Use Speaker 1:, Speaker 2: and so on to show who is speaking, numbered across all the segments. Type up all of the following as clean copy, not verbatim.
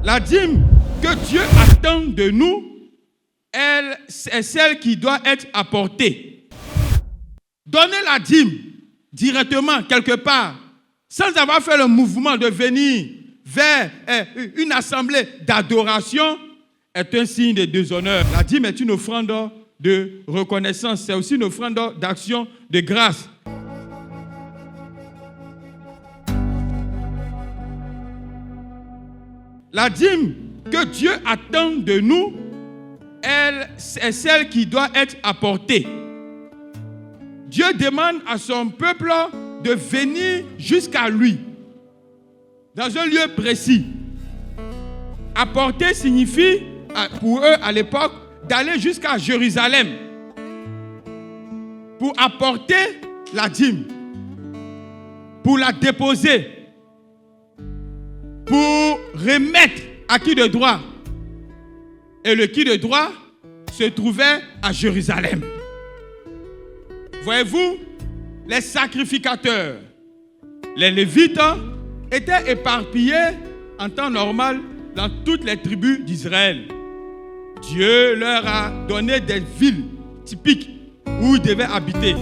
Speaker 1: La dîme que Dieu attend de nous, elle, c'est celle qui doit être apportée. Donner la dîme directement, quelque part, sans avoir fait le mouvement de venir vers une assemblée d'adoration, est un signe de déshonneur. La dîme est une offrande de reconnaissance, c'est aussi une offrande d'action de grâce. La dîme que Dieu attend de nous, elle, c'est celle qui doit être apportée. Dieu demande à son peuple de venir jusqu'à lui, dans un lieu précis. Apporter signifie, pour eux à l'époque, d'aller jusqu'à Jérusalem pour apporter la dîme, pour la déposer, pour remettre à qui de droit. Et le qui de droit se trouvait à Jérusalem. Voyez-vous, les sacrificateurs, les Lévites étaient éparpillés en temps normal dans toutes les tribus d'Israël. Dieu leur a donné des villes typiques où ils devaient habiter.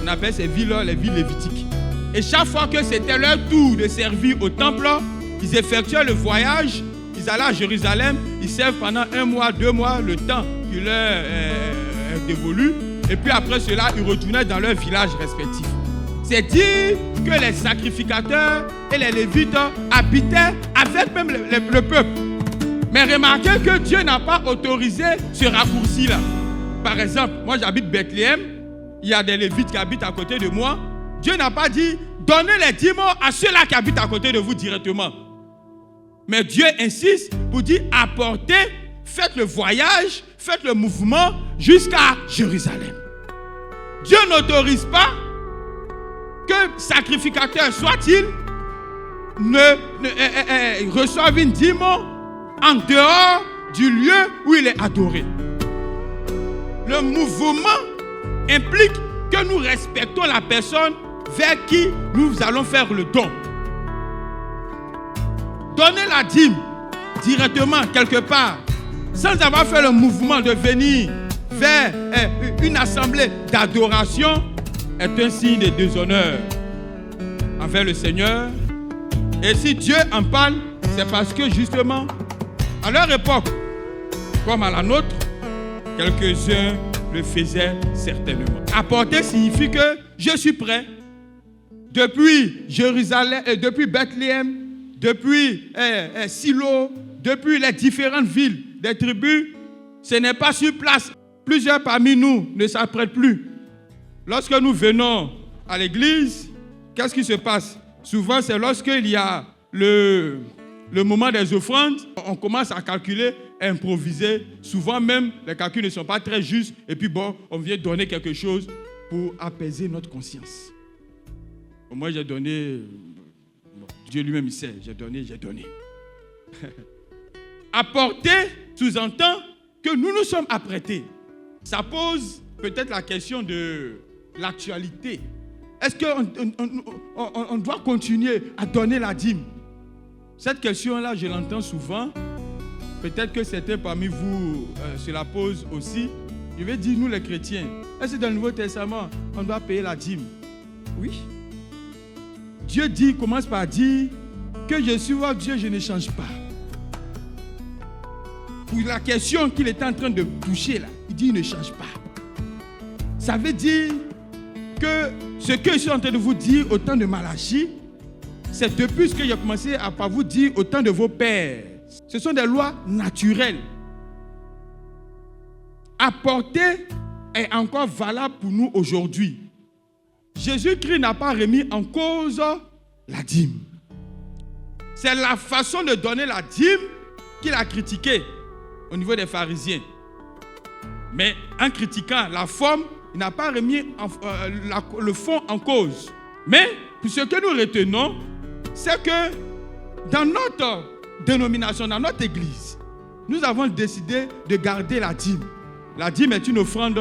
Speaker 1: On appelle ces villes les villes lévitiques. Et chaque fois que c'était leur tour de servir au temple, ils effectuaient le voyage, ils allaient à Jérusalem, ils servent pendant 1 mois, 2 mois, le temps qui leur est dévolu. Et puis après cela, ils retournaient dans leur village respectif. C'est dire que les sacrificateurs et les Lévites habitaient avec même le peuple. Mais remarquez que Dieu n'a pas autorisé ce raccourci-là. Par exemple, moi j'habite Bethléem, il y a des Lévites qui habitent à côté de moi. Dieu n'a pas dit, donnez les dîmes à ceux-là qui habitent à côté de vous directement. Mais Dieu insiste pour dire, apportez, faites le voyage, faites le mouvement jusqu'à Jérusalem. Dieu n'autorise pas que sacrificateur soit-il ne reçoive une dîme en dehors du lieu où il est adoré. Le mouvement implique que nous respectons la personne vers qui nous allons faire le don. Donner la dîme directement quelque part, sans avoir fait le mouvement de venir vers une assemblée d'adoration, est un signe de déshonneur envers le Seigneur. Et si Dieu en parle, c'est parce que justement, à leur époque, comme à la nôtre, quelques-uns le faisaient certainement. Apporter signifie que je suis prêt. Depuis Jérusalem, depuis Bethléem, depuis Silo, depuis les différentes villes des tribus, ce n'est pas sur place. Plusieurs parmi nous ne s'apprêtent plus. Lorsque nous venons à l'église, qu'est-ce qui se passe? Souvent, c'est lorsqu'il y a le moment des offrandes, on commence à calculer, à improviser. Souvent même, les calculs ne sont pas très justes. Et puis bon, on vient donner quelque chose pour apaiser notre conscience. Moi, j'ai donné, Dieu lui-même il sait, j'ai donné. Apporter sous-entend que nous nous sommes apprêtés. Ça pose peut-être la question de l'actualité. Est-ce qu'on doit continuer à donner la dîme? Cette question-là, je l'entends souvent. Peut-être que certains parmi vous se la posent aussi. Je vais dire, nous les chrétiens, est-ce que dans le Nouveau Testament, on doit payer la dîme? Oui. Dieu commence par dire que je suis votre Dieu, je ne change pas. Pour la question qu'il est en train de toucher là, il dit il ne change pas. Ça veut dire que ce que je suis en train de vous dire au temps de Malachie, c'est depuis ce que j'ai commencé à vous dire au temps de vos pères. Ce sont des lois naturelles. Apporter est encore valable pour nous aujourd'hui. Jésus-Christ n'a pas remis en cause la dîme. C'est la façon de donner la dîme qu'il a critiquée au niveau des pharisiens. Mais en critiquant la forme, il n'a pas remis le fond en cause. Mais ce que nous retenons, c'est que dans notre dénomination, dans notre église, nous avons décidé de garder la dîme. La dîme est une offrande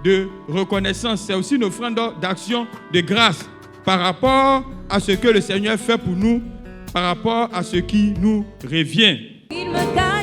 Speaker 1: de reconnaissance. C'est aussi une offrande d'action de grâce par rapport à ce que le Seigneur fait pour nous, par rapport à ce qui nous revient.
Speaker 2: me garde.